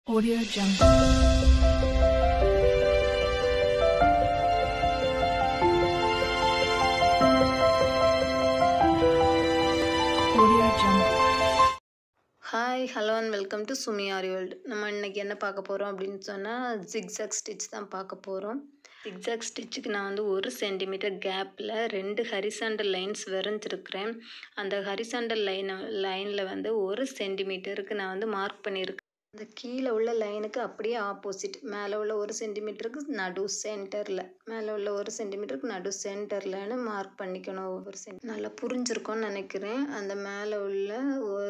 Audio Jungle. Audio Jungle. Hi hello and welcome to Sumi Aari world. நம்ம இன்றைக்கி என்ன பார்க்க போகிறோம் அப்படின்னு சொன்னால் ஜிக்ஸாக் ஸ்டிச் தான் பார்க்க போகிறோம். ஜிக்ஸாக் ஸ்டிச்சுக்கு நான் வந்து 1 சென்டிமீட்டர் கேப்பில் 2 ஹரிசாண்டல் லைன்ஸ் வரைஞ்சிருக்கிறேன். அந்த ஹரிசாண்டல் லைனில் வந்து 1 சென்டிமீட்டருக்கு நான் வந்து மார்க் பண்ணியிருக்கேன். அந்த கீழே உள்ள லைனுக்கு அப்படியே ஆப்போசிட் மேலே உள்ள 1 சென்டிமீட்டருக்கு நடு சென்டரில் மேலே உள்ள 1 சென்டிமீட்டருக்கு நடு சென்டர்லன்னு மார்க் பண்ணிக்கணும். ஒவ்வொரு நல்லா புரிஞ்சிருக்கோன்னு நினைக்கிறேன். அந்த மேலே உள்ள ஒரு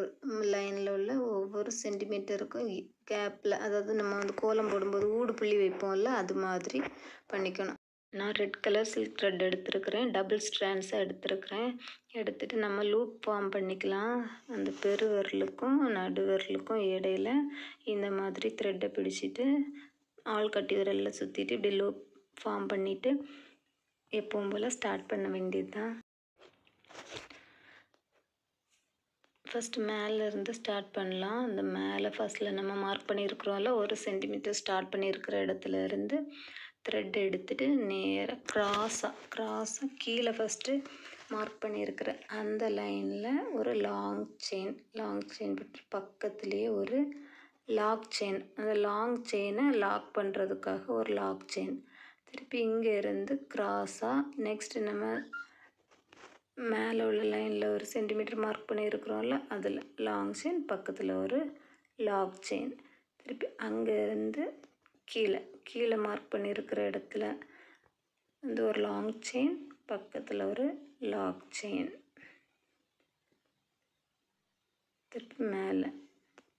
லைனில் உள்ள ஒவ்வொரு சென்டிமீட்டருக்கும் கேப்பில், அதாவது நம்ம வந்து கோலம் போடும்போது ஊடு புள்ளி வைப்போம்ல, அது மாதிரி பண்ணிக்கணும். நான் ரெட் கலர் சில்க் த்ரெட் எடுத்துருக்கிறேன். டபுள் ஸ்ட்ராண்ட்ஸாக எடுத்துருக்கிறேன். எடுத்துகிட்டு நம்ம லூப் ஃபார்ம் பண்ணிக்கலாம். அந்த பெருவிரலுக்கும் நடுவிரலுக்கும் இடையில இந்த மாதிரி த்ரெட்டை பிடிச்சிட்டு ஆள்கட்டி விரலில் சுற்றிட்டு இப்படி லூப் ஃபார்ம் பண்ணிவிட்டு எப்பவும் போல் ஸ்டார்ட் பண்ண வேண்டியது தான். ஃபஸ்ட்டு மேலேருந்து ஸ்டார்ட் பண்ணலாம். அந்த மேலே ஃபஸ்ட்டில் நம்ம மார்க் பண்ணியிருக்கிறோம்ல 1 சென்டிமீட்டர் ஸ்டார்ட் பண்ணியிருக்கிற இடத்துல இருந்து த்ரெட் எடுத்துகிட்டு நேராக க்ராஸாக கீழே ஃபஸ்ட்டு மார்க் பண்ணியிருக்கிற அந்த லைனில் ஒரு லாங் செயின் போட்டு பக்கத்துலேயே ஒரு லாக் செயின், அந்த லாங் செயினை லாக் பண்ணுறதுக்காக ஒரு லாக் செயின். திருப்பி இங்கே இருந்து க்ராஸாக நெக்ஸ்ட்டு நம்ம மேலே உள்ள லைனில் 1 சென்டிமீட்டர் மார்க் பண்ணியிருக்கிறோம்ல, அதில் லாங் செயின் பக்கத்தில் ஒரு லாக் செயின். திருப்பி அங்கேருந்து கீழே மார்க் பண்ணியிருக்கிற இடத்துல வந்து ஒரு லாங் செயின் பக்கத்தில் ஒரு லாக் செயின். திருப்பி மேலே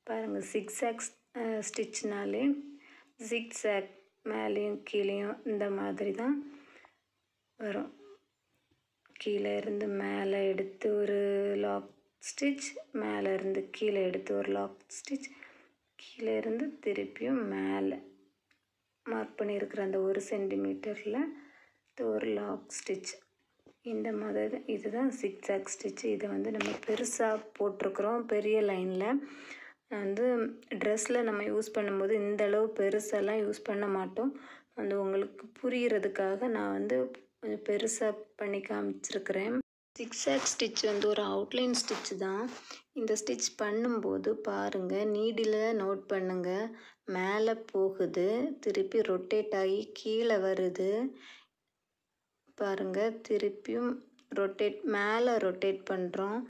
பாருங்கள், ஜிக்ஸாக் ஸ்டிச்னாலே ஜிக்ஸாக் மேலேயும் கீழேயும் இந்த மாதிரி தான் வரும். கீழே இருந்து மேலே எடுத்து ஒரு லாக் ஸ்டிச், மேலே இருந்து கீழே எடுத்து ஒரு லாக் ஸ்டிச், கீழே இருந்து திருப்பியும் மேலே மார்க் பண்ணியிருக்கிற அந்த 1 சென்டிமீட்டரில் ஒரு லாக் ஸ்டிச். இந்த மாதிரி இதுதான் ஜிக்ஸாக் ஸ்டிச். இதை வந்து நம்ம பெருசாக போட்டிருக்கிறோம். பெரிய லைனில் வந்து ட்ரெஸ்ஸில் நம்ம யூஸ் பண்ணும்போது இந்த அளவு பெருசெல்லாம் யூஸ் பண்ண மாட்டோம். வந்து உங்களுக்கு புரிகிறதுக்காக நான் வந்து கொஞ்சம் பெருசாக பண்ணி காமிச்சிருக்கிறேன். ஜிக்ஸாக் ஸ்டிச் வந்து ஒரு அவுட்லைன் ஸ்டிச் தான். இந்த ஸ்டிச் பண்ணும்போது பாருங்கள், நீடில் நோட் பண்ணுங்கள். மேலே போகுது, திருப்பி ரொட்டேட் ஆகி கீழே வருது பாருங்கள், திருப்பியும் மேலே ரொட்டேட் பண்ணுறோம்.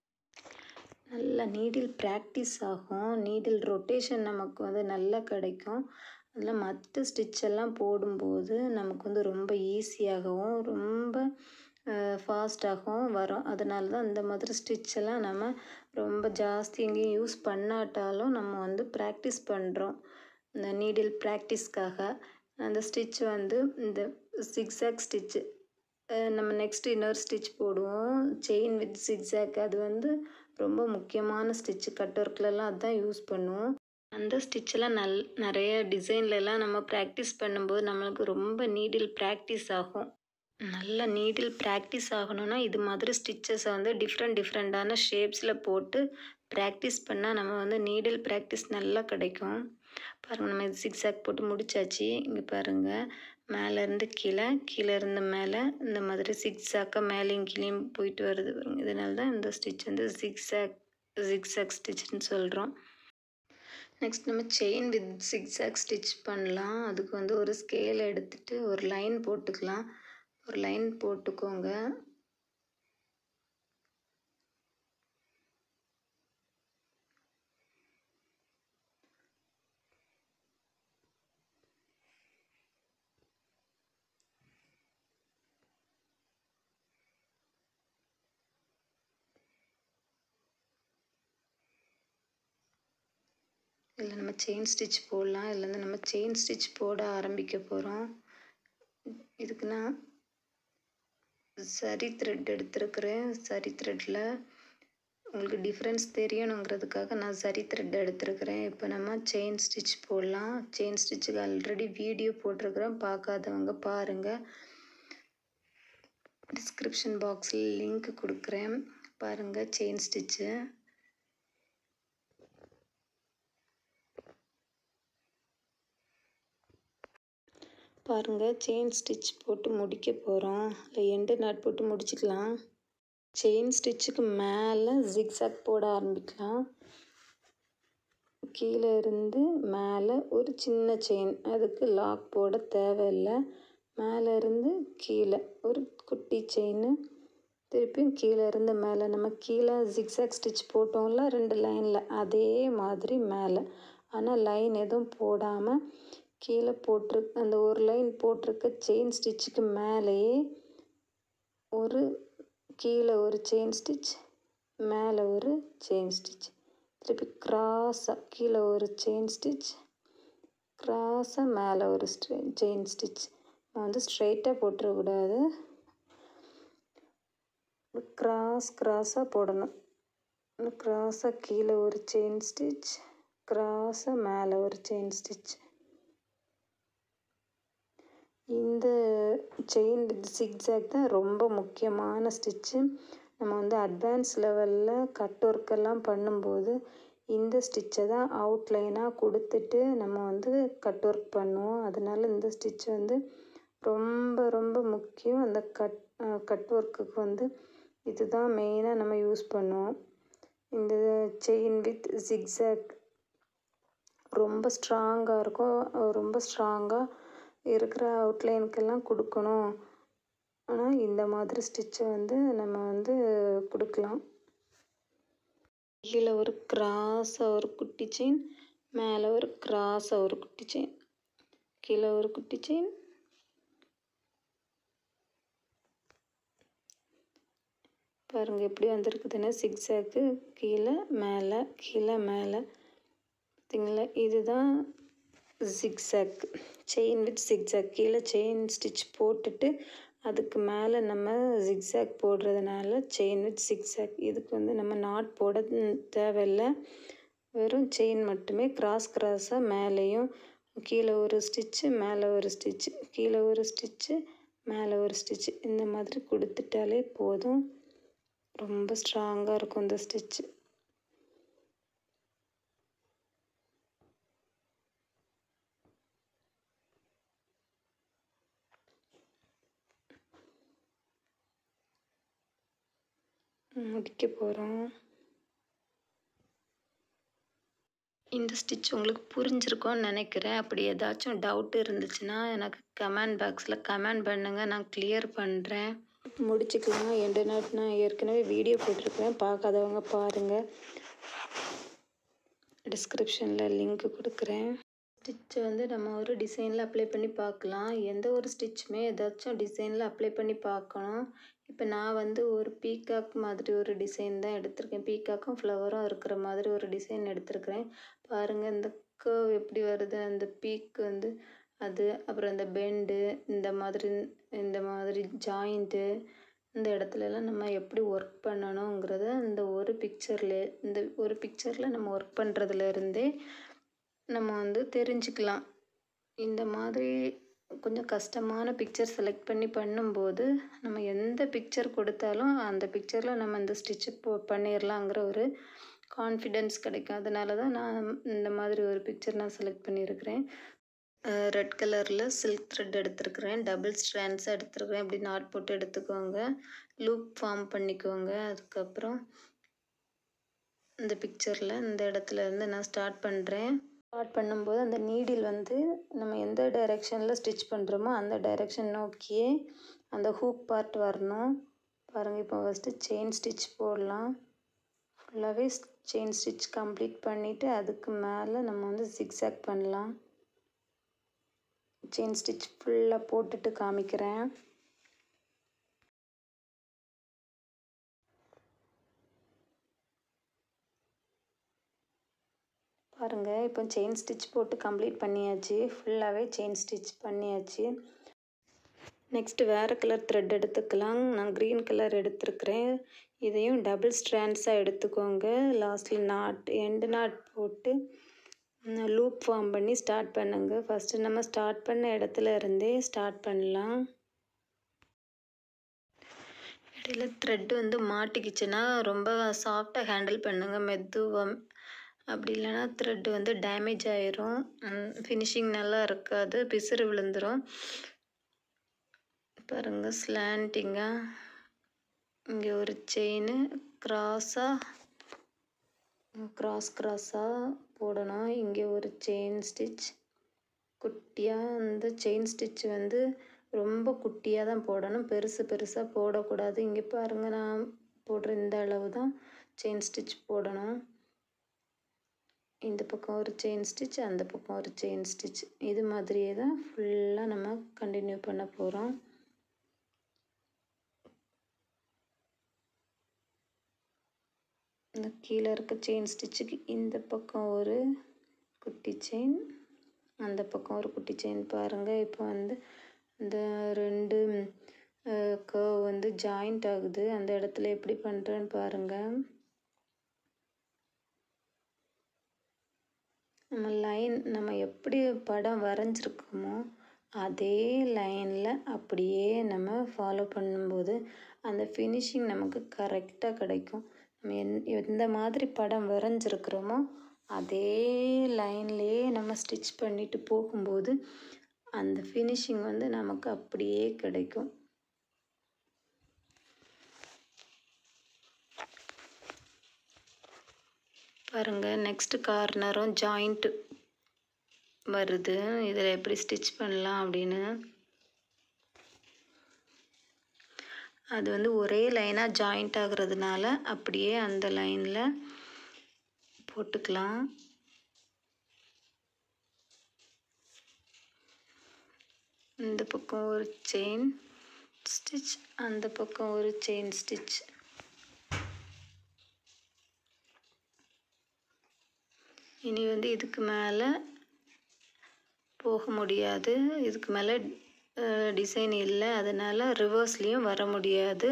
நல்லா நீடில் ப்ராக்டிஸ் ஆகும். நீடில் ரொட்டேஷன் நமக்கு வந்து நல்லா கிடைக்கும். அதில் மற்ற ஸ்டிச்செல்லாம் போடும்போது நமக்கு வந்து ரொம்ப ஈஸியாகவும் ரொம்ப ஃபாஸ்ட்டாகவும் வரும். அதனால தான் இந்த மாதிரி ஸ்டிச்செல்லாம் நம்ம ரொம்ப ஜாஸ்தி எங்கேயும் யூஸ் பண்ணாட்டாலும் நம்ம வந்து ப்ராக்டிஸ் பண்ணுறோம். இந்த நீடில் ப்ராக்டிஸ்க்காக அந்த ஸ்டிச் வந்து இந்த ஜிக்ஸாக் ஸ்டிச்சு. நம்ம நெக்ஸ்ட்டு இன்னொரு ஸ்டிச் போடுவோம், செயின் வித் ஜிக்ஸாக். அது வந்து ரொம்ப முக்கியமான ஸ்டிச்சு. கட் ஒர்க்லலாம் அதுதான் யூஸ் பண்ணுவோம். அந்த ஸ்டிச்செல்லாம் நிறைய டிசைன்லலாம் நம்ம ப்ராக்டிஸ் பண்ணும்போது நம்மளுக்கு ரொம்ப நீடில் ப்ராக்டிஸ் ஆகும். நல்லா நீடில் ப்ராக்டிஸ் ஆகணும்னா இது மாதிரி ஸ்டிச்சஸை வந்து டிஃப்ரெண்ட்டான ஷேப்ஸில் போட்டு ப்ராக்டிஸ் பண்ணால் நம்ம வந்து நீடில் ப்ராக்டிஸ் நல்லா கிடைக்கும். பாருங்கள், நம்ம ஜிக்ஸாக் போட்டு முடிச்சாச்சு. இங்கே பாருங்கள், மேலேருந்து கீழே இருந்து மேலே இந்த மாதிரி ஜிக்ஸாக்காக மேலேயும் கீழேயும் போயிட்டு வருது பாருங்கள். இதனால தான் இந்த ஸ்டிச் வந்து ஜிக்ஸாக் ஸ்டிச்னு சொல்கிறோம். நெக்ஸ்ட் நம்ம செயின் வித் ஜிக்ஸாக் ஸ்டிச் பண்ணலாம். அதுக்கு வந்து ஒரு ஸ்கேல் எடுத்துகிட்டு ஒரு லைன் போட்டுக்கலாம். ஒரு லைன் போட்டுக்கோங்க. இதில் நம்ம செயின் ஸ்டிச் போடலாம். இதில் வந்து நம்ம செயின் ஸ்டிச் போட ஆரம்பிக்க போகிறோம். இதுக்கு நான் சரி த்ரெட் எடுத்துருக்கிறேன். சரி த்ரெட்டில் உங்களுக்கு டிஃப்ரென்ஸ் தெரியணுங்கிறதுக்காக நான் சரி த்ரெட் எடுத்துருக்கிறேன். இப்போ நம்ம செயின் ஸ்டிச் போடலாம். செயின் ஸ்டிச்சுக்கு ஆல்ரெடி வீடியோ போட்டிருக்கிறேன், பார்க்காதவங்க பாருங்கள். டிஸ்கிரிப்ஷன் பாக்ஸில் லிங்க் கொடுக்குறேன், பாருங்கள் செயின் ஸ்டிச்சு. பாருங்கள், செயின் ஸ்டிச் போட்டு முடிக்க போகிறோம். இல்லை எண்டு நாட் போட்டு முடிச்சுக்கலாம். செயின் ஸ்டிச்சுக்கு மேலே ஜிக்ஸாக் போட ஆரம்பிக்கலாம். கீழே இருந்து மேலே ஒரு சின்ன செயின், அதுக்கு லாக் போட தேவையில்லை. மேலே இருந்து கீழே ஒரு குட்டி செயின், திருப்பியும் கீழே இருந்து மேலே. நம்ம கீழே ஜிக்ஸாக் ஸ்டிச் போட்டோம்ல 2 லைனில், அதே மாதிரி மேலே. ஆனால் லைன் எதுவும் போடாமல் கீழே போட்டிருக்கு அந்த ஒரு லைன் போட்டிருக்க செயின் ஸ்டிச்சுக்கு மேலேயே கீழே ஒரு செயின் ஸ்டிச், மேலே ஒரு செயின் ஸ்டிச், திருப்பி கிராஸாக கீழே ஒரு செயின் ஸ்டிச், கிராஸாக மேலே ஒரு செயின் ஸ்டிச். நம்ம ஸ்ட்ரைட்டாக போட்டுறக்கூடாது, கிராஸாக போடணும். கிராஸாக கீழே ஒரு செயின் ஸ்டிச், கிராஸாக மேலே ஒரு செயின் ஸ்டிச். இந்த செயின் ஜிக்ஸாக் தான் ரொம்ப முக்கியமான ஸ்டிச்சு. நம்ம அட்வான்ஸ் லெவலில் கட் ஒர்க்கெல்லாம் பண்ணும்போது இந்த ஸ்டிச்சை தான் அவுட்லைனாக கொடுத்துட்டு நம்ம கட் ஒர்க் பண்ணுவோம். அதனால இந்த ஸ்டிச் ரொம்ப ரொம்ப முக்கியம். அந்த கட் ஒர்க்குக்கு இதுதான் மெயினாக நம்ம யூஸ் பண்ணுவோம். இந்த செயின் வித் ஜிக்ஸாக் ரொம்ப ஸ்ட்ராங்காக இருக்கும். ரொம்ப ஸ்ட்ராங்காக இருக்கிற அவுட்லைனுக்கெல்லாம் கொடுக்கணும். ஆனால் இந்த மாதிரி ஸ்டிச்சை நம்ம கொடுக்கலாம். கீழே ஒரு கிராஸாக ஒரு குட்டி செயின், மேலே ஒரு கிராஸாக ஒரு குட்டி செயின், கீழே ஒரு குட்டி செயின், பாருங்கள் எப்படி வந்திருக்குதுன்னா ஜிக்ஸாக்கு கீழே மேலே கீழே மேலே. பார்த்தீங்களா, இதுதான் ஜிக்ஸாக், செயின் வித் ஜிக்ஸாக். கீழே செயின் ஸ்டிச் போட்டுட்டு அதுக்கு மேலே நம்ம ஜிக்ஸாக் போடுறதுனால செயின் வித் ஜிக்ஸாக். இதுக்கு நம்ம நாட் போட தேவையில்லை, வெறும் செயின் மட்டுமே. கிராஸாக மேலேயும் கீழே ஒரு ஸ்டிச்சு, மேலே ஒரு ஸ்டிச்சு, கீழே ஒரு ஸ்டிச்சு, மேலே ஒரு ஸ்டிச்சு, இந்த மாதிரி கொடுத்துட்டாலே போதும். ரொம்ப ஸ்ட்ராங்காக இருக்கும் இந்த ஸ்டிச்சு. முடிக்க போகிறோம். இந்த ஸ்டிச் உங்களுக்கு புரிஞ்சிருக்கோன்னு நினைக்கிறேன். அப்படி ஏதாச்சும் டவுட் இருந்துச்சுன்னா எனக்கு கமெண்ட் பாக்ஸில் கமெண்ட் பண்ணுங்கள், நான் கிளியர் பண்ணுறேன். முடிச்சுக்கலாம். எண்டு நாட் நான் ஏற்கனவே வீடியோ போட்டிருக்கேன், பார்க்காதவங்க பாருங்கள். டிஸ்கிரிப்ஷனில் லிங்க் கொடுக்குறேன். ஸ்டிச்சை நம்ம ஒரு டிசைனில் அப்ளை பண்ணி பார்க்கலாம். எந்த ஒரு ஸ்டிச்சுமே ஏதாச்சும் டிசைனில் அப்ளை பண்ணி பார்க்கணும். இப்போ நான் ஒரு பீகாக் மாதிரி ஒரு டிசைன் தான் எடுத்திருக்கேன். பீகாக்கும் ஃப்ளவரும் இருக்கிற மாதிரி ஒரு டிசைன் எடுத்திருக்கிறேன். பாருங்கள், இந்த கர்வ் எப்படி வருது, அந்த பீக் அது, அப்புறம் இந்த பெண்டு, இந்த மாதிரி ஜாயிண்ட்டு, இந்த இடத்துலலாம் நம்ம எப்படி ஒர்க் பண்ணணுங்கிறத இந்த ஒரு பிக்சரில் நம்ம ஒர்க் பண்ணுறதுலேருந்தே நம்ம தெரிஞ்சுக்கலாம். இந்த மாதிரி கொஞ்சம் கஷ்டமான பிக்சர் செலக்ட் பண்ணி பண்ணும்போது நம்ம எந்த பிக்சர் கொடுத்தாலும் அந்த பிக்சரில் நம்ம இந்த ஸ்டிச்சு பண்ணிடலாங்கிற ஒரு கான்ஃபிடென்ஸ் கிடைக்கும். அதனால தான் நான் இந்த மாதிரி ஒரு பிக்சர் நான் செலக்ட் பண்ணியிருக்கிறேன். ரெட் கலரில் சில்க் த்ரெட் எடுத்துருக்கிறேன், டபுள் ஸ்ட்ராண்ட்ஸ் எடுத்துருக்கிறேன். இப்படி நாட் போட்டு எடுத்துக்கோங்க, லூப் ஃபார்ம் பண்ணிக்கோங்க. அதுக்கப்புறம் இந்த பிக்சரில் இந்த இடத்துல இருந்து நான் ஸ்டார்ட் பண்ணுறேன். ஸ்டார்ட் பண்ணும்போது அந்த நீடில் நம்ம எந்த டைரெக்ஷனில் ஸ்டிச் பண்ணுறோமோ அந்த டைரெக்ஷன் நோக்கியே அந்த ஹூக் பார்ட் வரணும். பாருங்கள், இப்போ ஃபஸ்ட்டு செயின் ஸ்டிச் போடலாம். ஃபுல்லாகவே செயின் ஸ்டிச் கம்ப்ளீட் பண்ணிவிட்டு அதுக்கு மேலே நம்ம ஜிக்ஸாக் பண்ணலாம். செயின் ஸ்டிச் ஃபுல்லாக போட்டுட்டு காமிக்கிறேன். பாருங்கள், இப்போ செயின் ஸ்டிச் போட்டு கம்ப்ளீட் பண்ணியாச்சு. ஃபுல்லாகவே செயின் ஸ்டிச் பண்ணியாச்சு. நெக்ஸ்ட்டு வேறு கலர் த்ரெட் எடுத்துக்கலாம். நான் க்ரீன் கலர் எடுத்துருக்கிறேன். இதையும் டபுள் ஸ்ட்ராண்ட்ஸாக எடுத்துக்கோங்க. லாஸ்ட்டில் எண்டு நாட் போட்டு லூப் ஃபார்ம் பண்ணி ஸ்டார்ட் பண்ணுங்கள். ஃபஸ்ட்டு நம்ம ஸ்டார்ட் பண்ண இடத்துல இருந்தே ஸ்டார்ட் பண்ணலாம். இடையில த்ரெட் மாட்டிக்கிச்சுன்னா ரொம்ப சாஃப்டாக ஹேண்டில் பண்ணுங்கள், மெதுவாக. அப்படி இல்லைன்னா த்ரெட் வந்து டேமேஜ் ஆயிரும், ஃபினிஷிங் நல்லா இருக்காது, பிசுறு விழுந்துடும். பாருங்கள் ஸ்லாண்டிங்காக இங்கே ஒரு செயின் கிராஸாக போடணும். இங்கே ஒரு செயின் ஸ்டிச் குட்டியாக, அந்த செயின் ஸ்டிச் வந்து ரொம்ப குட்டியாக தான் போடணும், பெருசாக போடக்கூடாது. இங்கே பாருங்கள், நான் போடுற இந்த அளவு தான் செயின் ஸ்டிச் போடணும். இந்த பக்கம் ஒரு செயின் ஸ்டிச், அந்த பக்கம் ஒரு செயின் ஸ்டிச், இது மாதிரியே தான் ஃபுல்லாக நம்ம கண்டினியூ பண்ண போகிறோம். இந்த கீழே இருக்க செயின் ஸ்டிச்சுக்கு இந்த பக்கம் ஒரு குட்டி செயின், அந்த பக்கம் ஒரு குட்டி செயின். பாருங்கள் இப்போ வந்து இந்த 2 கர்வ் வந்து ஜாயிண்ட் ஆகுது, அந்த இடத்துல எப்படி பண்ணுறேன்னு பாருங்கள். நம்ம எப்படி படம் வரைஞ்சிருக்கோமோ அதே லைனில் அப்படியே நம்ம ஃபாலோ பண்ணும்போது அந்த ஃபினிஷிங் நமக்கு கரெக்டாக கிடைக்கும். நம்ம எந்த மாதிரி படம் வரைஞ்சிருக்கிறோமோ அதே லைன்லேயே நம்ம ஸ்டிச் பண்ணிட்டு போகும்போது அந்த ஃபினிஷிங் வந்து நமக்கு அப்படியே கிடைக்கும். பாருங்கள், நெக்ஸ்ட் கார்னரும் ஜாயிண்ட் வருது, இதில் எப்படி ஸ்டிச் பண்ணலாம் அப்படின்னு. அது வந்து ஒரே லைனாக ஜாயிண்ட் ஆகுறதுனால அப்படியே அந்த லைனில் போட்டுக்கலாம். இந்த பக்கம் ஒரு செயின் ஸ்டிச், அந்த பக்கம் ஒரு செயின் ஸ்டிச். இனி வந்து இதுக்கு மேலே போக முடியாது, இதுக்கு மேலே டிசைன் இல்லை, அதனால் ரிவர்ஸ்லேயும் வர முடியாது.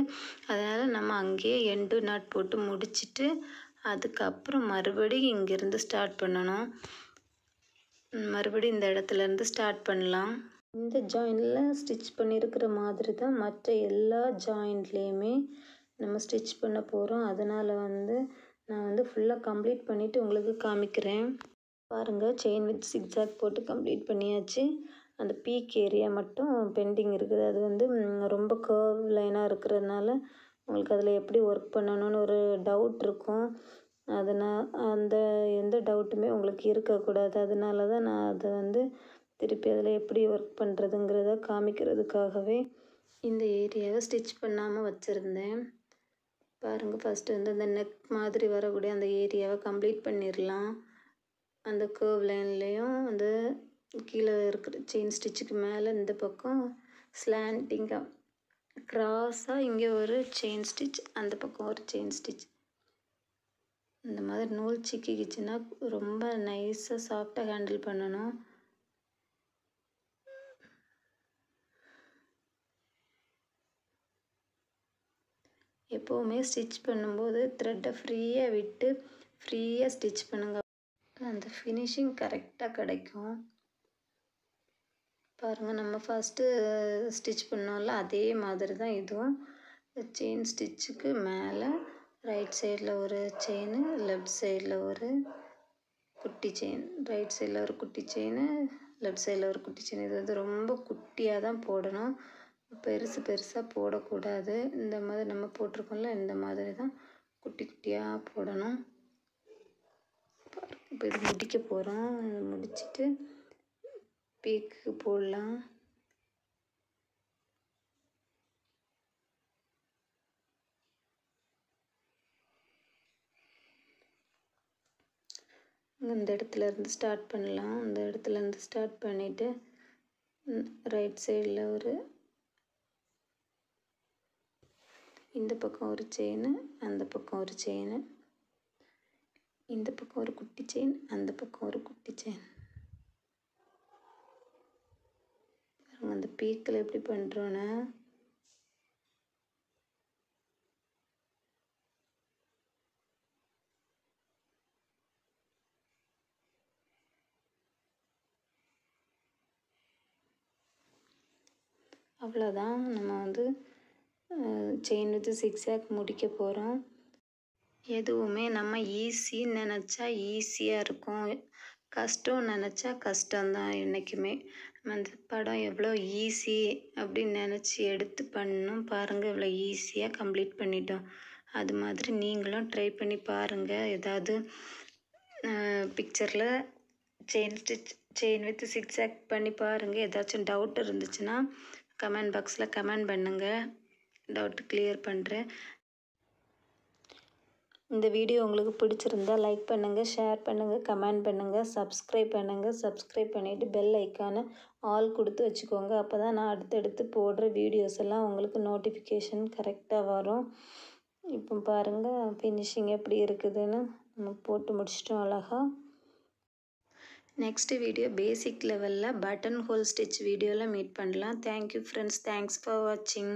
அதனால் நம்ம அங்கேயே எண்டு நாட் போட்டு முடிச்சுட்டு அதுக்கப்புறம் மறுபடியும் இங்கேருந்து ஸ்டார்ட் பண்ணணும். மறுபடியும் இந்த இடத்துலேருந்து ஸ்டார்ட் பண்ணலாம். இந்த ஜாயிண்டில் ஸ்டிச் பண்ணியிருக்கிற மாதிரி தான் மற்ற எல்லா ஜாயிண்ட்லேயுமே நம்ம ஸ்டிச் பண்ண போகிறோம். அதனால் வந்து நான் வந்து ஃபுல்லாக கம்ப்ளீட் பண்ணிவிட்டு உங்களுக்கு காமிக்கிறேன். பாருங்கள், செயின் வித் zigzag போட்டு கம்ப்ளீட் பண்ணியாச்சு. அந்த பீக் ஏரியா மட்டும் பெண்டிங் இருக்குது. அது வந்து ரொம்ப கர்வ் லைனாக இருக்கிறதுனால உங்களுக்கு அதில் எப்படி ஒர்க் பண்ணணும்னு ஒரு டவுட் இருக்கும். அந்த எந்த டவுட்டுமே உங்களுக்கு இருக்கக்கூடாது. அதனால தான் நான் அதை வந்து திருப்பி அதில் எப்படி ஒர்க் பண்ணுறதுங்கிறத காமிக்கிறதுக்காகவே இந்த ஏரியாவை ஸ்டிச் பண்ணாமல் வச்சுருந்தேன். பாருங்கள், ஃபஸ்ட்டு வந்து அந்த நெக் மாதிரி வரக்கூடிய அந்த ஏரியாவை கம்ப்ளீட் பண்ணிடலாம். அந்த கர்வ் லைன்லேயும் அந்த கீழே இருக்கிற செயின் ஸ்டிச்சுக்கு மேலே இந்த பக்கம் ஸ்லாண்டிங்காக கிராஸாக இங்கே ஒரு செயின் ஸ்டிச், அந்த பக்கம் ஒரு செயின் ஸ்டிச். இந்த மாதிரி நூல் சிக்கிக்கிச்சுன்னா ரொம்ப நைஸாக சாஃப்டாக ஹேண்டில் பண்ணணும். எப்போவுமே ஸ்டிச் பண்ணும்போது த்ரெட்டை ஃப்ரீயாக விட்டு ஃப்ரீயாக ஸ்டிச் பண்ணுங்கள், அந்த ஃபினிஷிங் கரெக்டாக கிடைக்கும். பாருங்கள், நம்ம ஃபஸ்ட்டு ஸ்டிச் பண்ணோம்ல அதே மாதிரி தான் இதுவும். செயின் ஸ்டிச்சுக்கு மேலே ரைட் சைடில் ஒரு செயின், லெஃப்ட் சைடில் ஒரு குட்டி செயின், ரைட் சைடில் ஒரு குட்டி செயின், லெஃப்ட் சைடில் ஒரு குட்டி செயின். இது வந்து ரொம்ப குட்டியாக தான் போடணும், பெருசாக போடக்கூடாது. இந்த மாதிரி நம்ம போட்டிருக்கோம்ல இந்த மாதிரி தான் குட்டி குட்டியாக போடணும். இப்போ இது முடிக்க போகிறோம். இது முடிச்சுட்டு பீக்கு போடலாம். இந்த இடத்துல இருந்து ஸ்டார்ட் பண்ணலாம். இந்த இடத்துல இருந்து ஸ்டார்ட் பண்ணிவிட்டு ரைட் சைடில் ஒரு இந்த பக்கம் ஒரு செயின், அந்த பக்கம் ஒரு செயின், இந்த பக்கம் ஒரு குட்டி செயின், அந்த பக்கம் ஒரு குட்டி செயின். அந்த பீக்கில் எப்படி பண்ணுறோன்னா அவ்வளோதான். நம்ம வந்து செயின் வித் zigzag முடிக்க போகிறோம். எதுவுமே நம்ம ஈஸின்னு நினச்சா ஈஸியாக இருக்கும், கஷ்டம்னு நினச்சா கஷ்டம்தான் என்றைக்குமே. அந்த படம் எவ்வளோ ஈஸி அப்படின்னு நினச்சி எடுத்து பண்ணணும் பாருங்கள், இவ்வளோ ஈஸியாக கம்ப்ளீட் பண்ணிட்டோம். அது மாதிரி நீங்களும் ட்ரை பண்ணி பாருங்கள். ஏதாவது பிக்சரில் செயின் வித் சிக்ஸாக் பண்ணி பாருங்கள். ஏதாச்சும் டவுட் இருந்துச்சுன்னா கமெண்ட் பாக்ஸில் கமெண்ட் பண்ணுங்கள், டவுட் கிளியர் பண்ணுறேன். இந்த வீடியோ உங்களுக்கு பிடிச்சிருந்தா லைக் பண்ணுங்கள், ஷேர் பண்ணுங்கள், கமெண்ட் பண்ணுங்கள், சப்ஸ்கிரைப் பண்ணுங்கள். சப்ஸ்கிரைப் பண்ணிவிட்டு பெல் ஐக்கானை ஆல் கொடுத்து வச்சுக்கோங்க. அப்போ தான் நான் அடுத்தடுத்து போடுற வீடியோஸ் எல்லாம் உங்களுக்கு நோட்டிஃபிகேஷன் கரெக்டாக வரும். இப்போ பாருங்கள் ஃபினிஷிங் எப்படி இருக்குதுன்னு நம்ம போட்டு முடிச்சிட்டோம் அழகாக. நெக்ஸ்ட் வீடியோ பேசிக் லெவலில் பட்டன் ஹோல் ஸ்டிச் வீடியோவில் மீட் பண்ணலாம். தேங்க்யூ ஃப்ரெண்ட்ஸ், தேங்க்ஸ் ஃபார் வாட்சிங்.